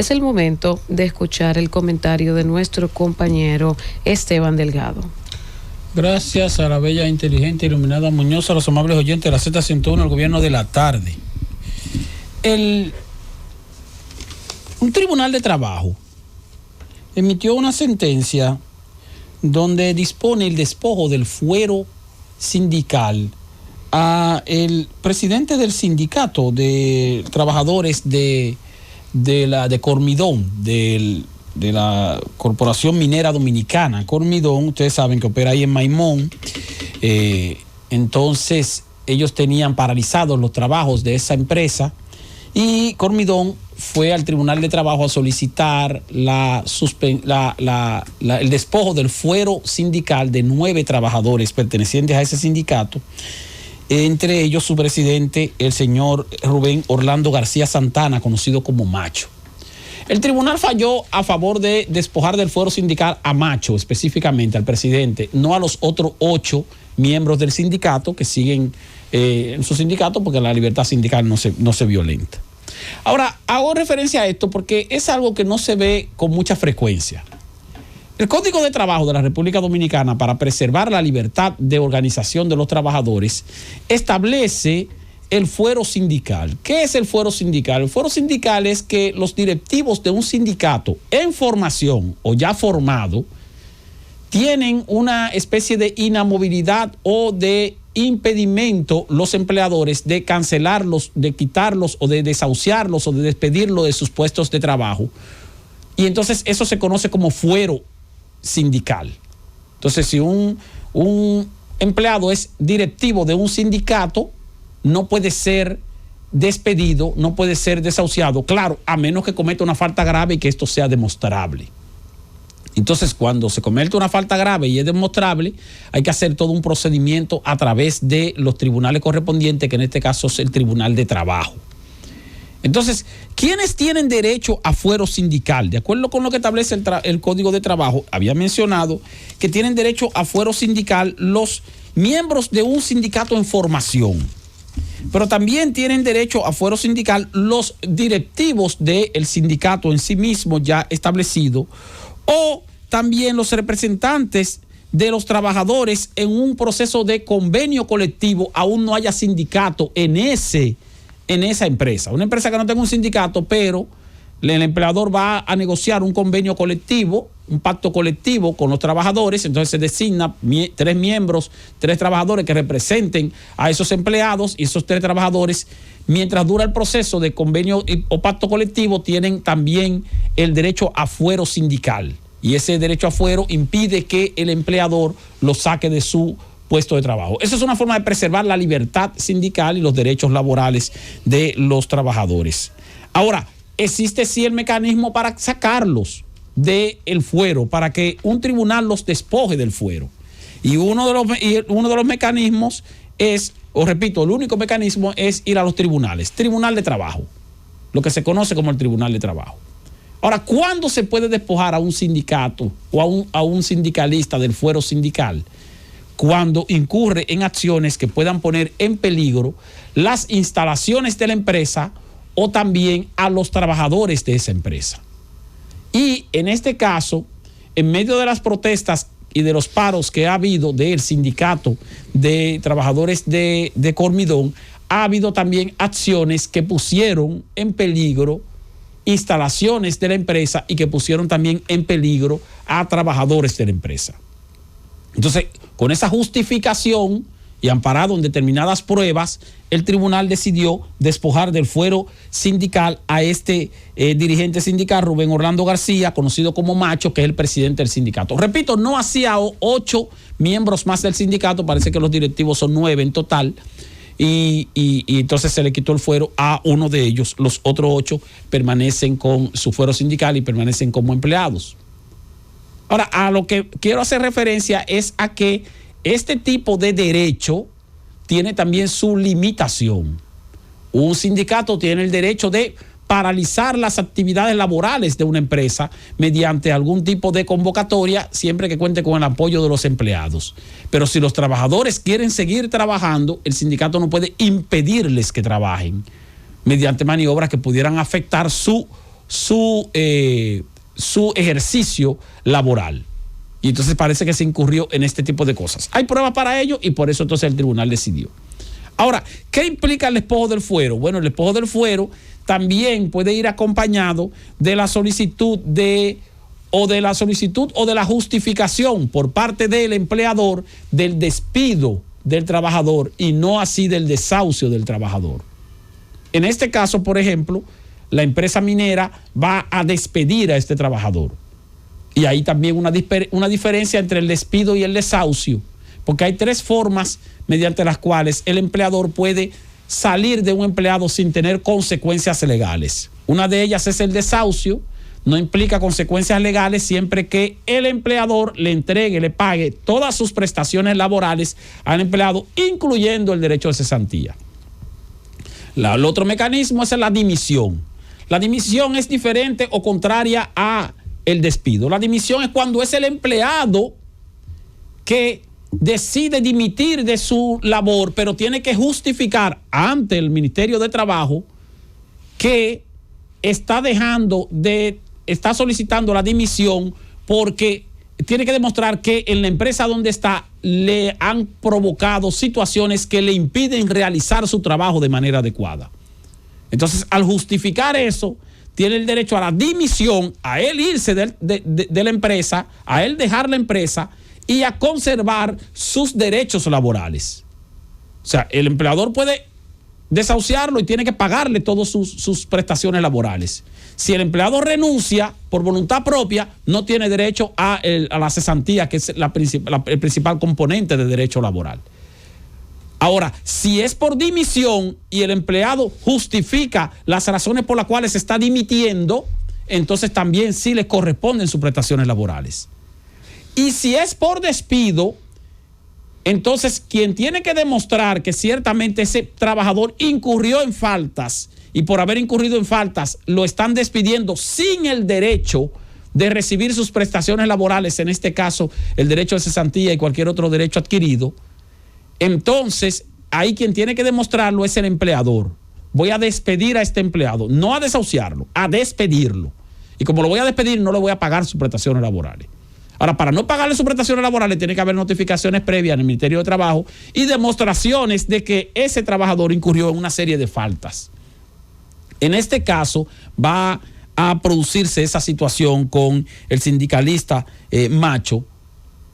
Es el momento de escuchar el comentario de nuestro compañero Esteban Delgado. Gracias a la bella, inteligente, iluminada Muñoz, a los amables oyentes de la Z101, el gobierno de la tarde. Un tribunal de trabajo emitió una sentencia donde dispone el despojo del fuero sindical a el presidente del sindicato de trabajadores de Cormidón, de la Corporación Minera Dominicana. Cormidón, ustedes saben que opera ahí en Maimón. Entonces ellos tenían paralizados los trabajos de esa empresa y Cormidón fue al Tribunal de Trabajo a solicitar el despojo del fuero sindical de 9 trabajadores pertenecientes a ese sindicato, entre ellos su presidente, el señor Rubén Orlando García Santana, conocido como Macho. El tribunal falló a favor de despojar del fuero sindical a Macho, específicamente al presidente, no a los otros 8 miembros del sindicato que siguen en su sindicato, porque la libertad sindical no se violenta. Ahora, hago referencia a esto porque es algo que no se ve con mucha frecuencia. El Código de Trabajo de la República Dominicana, para preservar la libertad de organización de los trabajadores, establece el fuero sindical. ¿Qué es el fuero sindical? El fuero sindical es que los directivos de un sindicato en formación o ya formado tienen una especie de inamovilidad o de impedimento los empleadores de cancelarlos, de quitarlos o de desahuciarlos o de despedirlos de sus puestos de trabajo. Y entonces eso se conoce como fuero sindical. Entonces, si un empleado es directivo de un sindicato, no puede ser despedido, no puede ser desahuciado, claro, a menos que cometa una falta grave y que esto sea demostrable. Entonces, cuando se comete una falta grave y es demostrable, hay que hacer todo un procedimiento a través de los tribunales correspondientes, que en este caso es el Tribunal de Trabajo. Entonces, ¿quiénes tienen derecho a fuero sindical? De acuerdo con lo que establece el Código de Trabajo, había mencionado que tienen derecho a fuero sindical los miembros de un sindicato en formación. Pero también tienen derecho a fuero sindical los directivos del sindicato en sí mismo ya establecido, o también los representantes de los trabajadores en un proceso de convenio colectivo, aún no haya sindicato en esa empresa. Una empresa que no tenga un sindicato, pero el empleador va a negociar un convenio colectivo, un pacto colectivo con los trabajadores, entonces se designa 3 miembros, 3 trabajadores que representen a esos empleados, y esos 3 trabajadores, mientras dura el proceso de convenio o pacto colectivo, tienen también el derecho a fuero sindical. Y ese derecho a fuero impide que el empleador lo saque de su puesto de trabajo. Esa es una forma de preservar la libertad sindical y los derechos laborales de los trabajadores. Ahora, existe sí el mecanismo para sacarlos del fuero, para que un tribunal los despoje del fuero. Y uno de los mecanismos es, o repito, el único mecanismo es ir a los tribunales. Tribunal de Trabajo, lo que se conoce como el Tribunal de Trabajo. Ahora, ¿cuándo se puede despojar a un sindicato o a un sindicalista del fuero sindical? Cuando incurre en acciones que puedan poner en peligro las instalaciones de la empresa o también a los trabajadores de esa empresa. Y en este caso, en medio de las protestas y de los paros que ha habido del sindicato de trabajadores de Cormidón, ha habido también acciones que pusieron en peligro instalaciones de la empresa y que pusieron también en peligro a trabajadores de la empresa. Entonces, con esa justificación y amparado en determinadas pruebas, el tribunal decidió despojar del fuero sindical a este dirigente sindical, Rubén Orlando García, conocido como Macho, que es el presidente del sindicato. Repito, no hacía 8 miembros más del sindicato, parece que los directivos son 9 en total, y entonces se le quitó el fuero a uno de ellos. Los otros 8 permanecen con su fuero sindical y permanecen como empleados. Ahora, a lo que quiero hacer referencia es a que este tipo de derecho tiene también su limitación. Un sindicato tiene el derecho de paralizar las actividades laborales de una empresa mediante algún tipo de convocatoria, siempre que cuente con el apoyo de los empleados. Pero si los trabajadores quieren seguir trabajando, el sindicato no puede impedirles que trabajen mediante maniobras que pudieran afectar su su ejercicio laboral. Y entonces parece que se incurrió en este tipo de cosas. Hay pruebas para ello y por eso entonces el tribunal decidió. Ahora, ¿qué implica el despojo del fuero? Bueno, el despojo del fuero también puede ir acompañado de la solicitud o de la justificación por parte del empleador del despido del trabajador y no así del desahucio del trabajador. En este caso, por ejemplo, la empresa minera va a despedir a este trabajador. Y hay también una diferencia entre el despido y el desahucio, porque hay 3 formas mediante las cuales el empleador puede salir de un empleado sin tener consecuencias legales. Una de ellas es el desahucio, no implica consecuencias legales siempre que el empleador le entregue, le pague todas sus prestaciones laborales al empleado, incluyendo el derecho de cesantía. El otro mecanismo es la dimisión. La dimisión es diferente o contraria a el despido. La dimisión es cuando es el empleado que decide dimitir de su labor, pero tiene que justificar ante el Ministerio de Trabajo que está solicitando la dimisión porque tiene que demostrar que en la empresa donde está le han provocado situaciones que le impiden realizar su trabajo de manera adecuada. Entonces, al justificar eso, tiene el derecho a la dimisión, a él irse de la empresa, a él dejar la empresa y a conservar sus derechos laborales. O sea, el empleador puede desahuciarlo y tiene que pagarle todas sus prestaciones laborales. Si el empleado renuncia por voluntad propia, no tiene derecho a la cesantía, que es el principal componente de derecho laboral. Ahora, si es por dimisión y el empleado justifica las razones por las cuales se está dimitiendo, entonces también sí le corresponden sus prestaciones laborales. Y si es por despido, entonces quien tiene que demostrar que ciertamente ese trabajador incurrió en faltas y por haber incurrido en faltas lo están despidiendo sin el derecho de recibir sus prestaciones laborales, en este caso el derecho de cesantía y cualquier otro derecho adquirido, entonces ahí quien tiene que demostrarlo es el empleador. Voy a despedir a este empleado, no a desahuciarlo, a despedirlo. Y como lo voy a despedir, no le voy a pagar sus prestaciones laborales. Ahora, para no pagarle sus prestaciones laborales, tiene que haber notificaciones previas en el Ministerio de Trabajo y demostraciones de que ese trabajador incurrió en una serie de faltas. En este caso, va a producirse esa situación con el sindicalista Macho,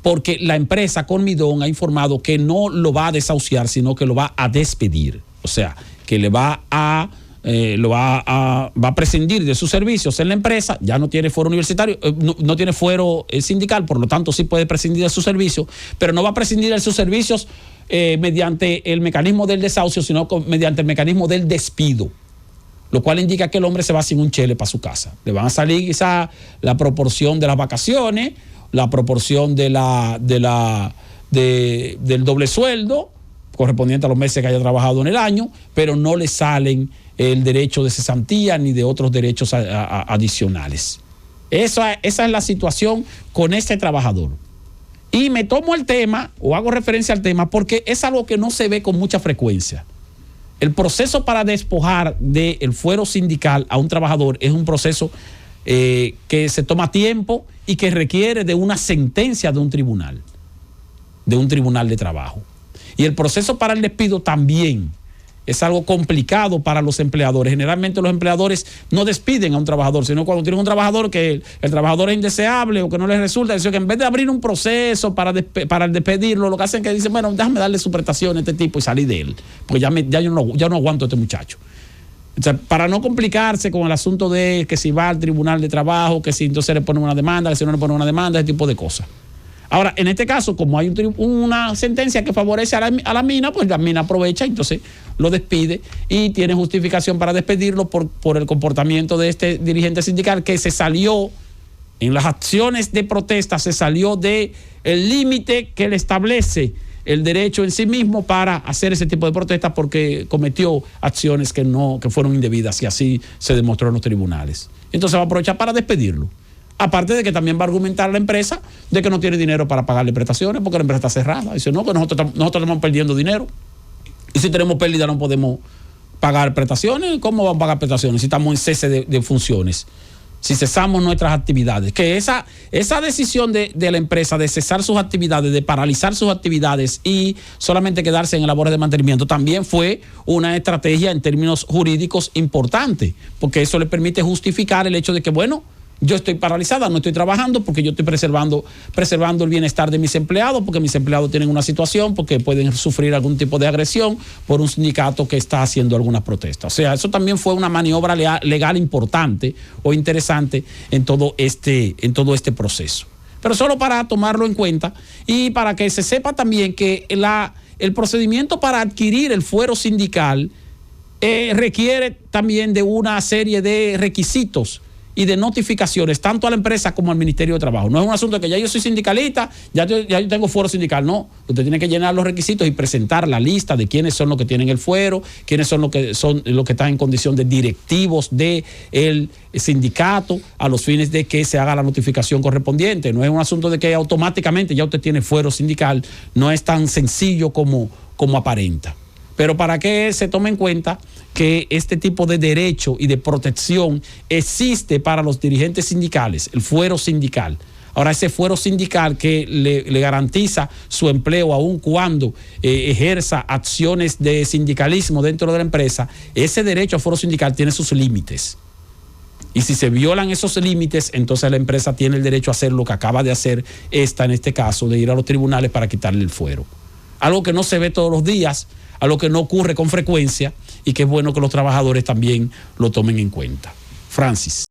porque la empresa Cormidón ha informado que no lo va a desahuciar, sino que lo va a despedir. O sea, que le va a prescindir de sus servicios en la empresa, ya no tiene fuero universitario, no tiene fuero sindical, por lo tanto sí puede prescindir de sus servicios, pero no va a prescindir de sus servicios mediante el mecanismo del desahucio, sino mediante el mecanismo del despido, lo cual indica que el hombre se va sin un chele para su casa. Le van a salir quizá la proporción de las vacaciones, la proporción del doble sueldo correspondiente a los meses que haya trabajado en el año, pero no le salen el derecho de cesantía ni de otros derechos adicionales. Esa es la situación con este trabajador. Y me tomo el tema, o hago referencia al tema, porque es algo que no se ve con mucha frecuencia. El proceso para despojar del fuero sindical a un trabajador es un proceso que se toma tiempo y que requiere de una sentencia de un tribunal de trabajo. Y el proceso para el despido también es algo complicado para los empleadores. Generalmente los empleadores no despiden a un trabajador, sino cuando tienen un trabajador que el trabajador es indeseable o que no les resulta, es decir, que en vez de abrir un proceso para despedirlo, lo que hacen es que dicen, bueno, déjame darle su prestación a este tipo y salir de él, porque ya yo no aguanto a este muchacho. O sea, para no complicarse con el asunto de que si va al tribunal de trabajo, que si entonces le ponen una demanda, que si no le ponen una demanda, ese tipo de cosas. Ahora, en este caso, como hay una sentencia que favorece a la mina, pues la mina aprovecha, entonces lo despide y tiene justificación para despedirlo por el comportamiento de este dirigente sindical que se salió en las acciones de protesta, se salió del límite que le establece el derecho en sí mismo para hacer ese tipo de protestas porque cometió acciones que fueron indebidas y así se demostró en los tribunales. Entonces va a aprovechar para despedirlo. Aparte de que también va a argumentar la empresa de que no tiene dinero para pagarle prestaciones porque la empresa está cerrada. Dice, no, que nosotros estamos perdiendo dinero. Y si tenemos pérdida no podemos pagar prestaciones. ¿Cómo van a pagar prestaciones si estamos en cese de funciones? si cesamos nuestras actividades, que esa decisión de la empresa de cesar sus actividades, de paralizar sus actividades y solamente quedarse en labores de mantenimiento, también fue una estrategia en términos jurídicos importante, porque eso le permite justificar el hecho de que, bueno, yo estoy paralizada, no estoy trabajando porque yo estoy preservando el bienestar de mis empleados, porque mis empleados tienen una situación, porque pueden sufrir algún tipo de agresión por un sindicato que está haciendo alguna protesta. O sea, eso también fue una maniobra legal importante o interesante en todo este proceso. Pero solo para tomarlo en cuenta y para que se sepa también que el procedimiento para adquirir el fuero sindical requiere también de una serie de requisitos y de notificaciones, tanto a la empresa como al Ministerio de Trabajo. No es un asunto de que ya yo soy sindicalista, ya yo tengo fuero sindical. No, usted tiene que llenar los requisitos y presentar la lista de quiénes son los que tienen el fuero, quiénes son los que están en condición de directivos del sindicato, a los fines de que se haga la notificación correspondiente. No es un asunto de que automáticamente ya usted tiene fuero sindical. No es tan sencillo como aparenta. Pero para que se tome en cuenta que este tipo de derecho y de protección existe para los dirigentes sindicales, el fuero sindical. Ahora, ese fuero sindical que le garantiza su empleo aun cuando ejerza acciones de sindicalismo dentro de la empresa, ese derecho al fuero sindical tiene sus límites. Y si se violan esos límites, entonces la empresa tiene el derecho a hacer lo que acaba de hacer en este caso, de ir a los tribunales para quitarle el fuero. Algo que no se ve todos los días, algo que no ocurre con frecuencia y que es bueno que los trabajadores también lo tomen en cuenta. Francis.